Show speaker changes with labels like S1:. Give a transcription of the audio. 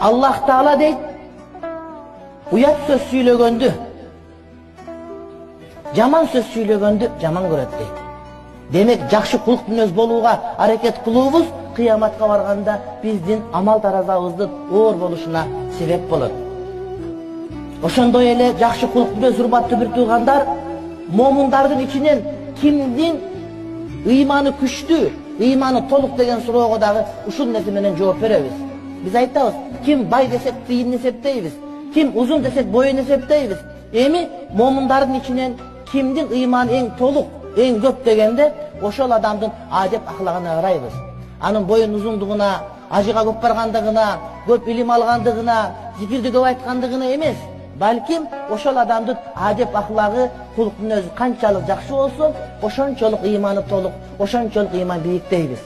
S1: Allah Taala deyt, uyat söz süylөгөндү, жаман сөз süйлөгөндү жаман көрөт дейт. Демек, жакшы кулук мүнөз болууга аракет кылуубуз кыяматка барганда биздин амал таразабыздын оор болушуна себеп болот. Ошондой эле жакшы кулук мүнөз урматтуу бир туугандар, момундардын ичинен кимдин ыйманы күчтүү, ыйманы толук деген суроого дагы ушул нерсе менен жооп беребиз. Биз айтабыз, ким бай десек тыйын эсептейбиз, ким узун десек боюн эсептейбиз. Эми момундардын ичинен кимдин ыйманы эң толук, эң көп дегенде ошол адамдын адеп ахлагына карайбыз. Анын боюн узундугуна, ажыга көп баргандыгына, көп илим алгандыгына, зикирди көп айткандыгына эмес, балким ошол адамдын адеп ахлагы, кулук мүнөзү канчалык жакшы болсо, ошончолук ыйманы толук, ошончолук ыйман бийик дейбиз.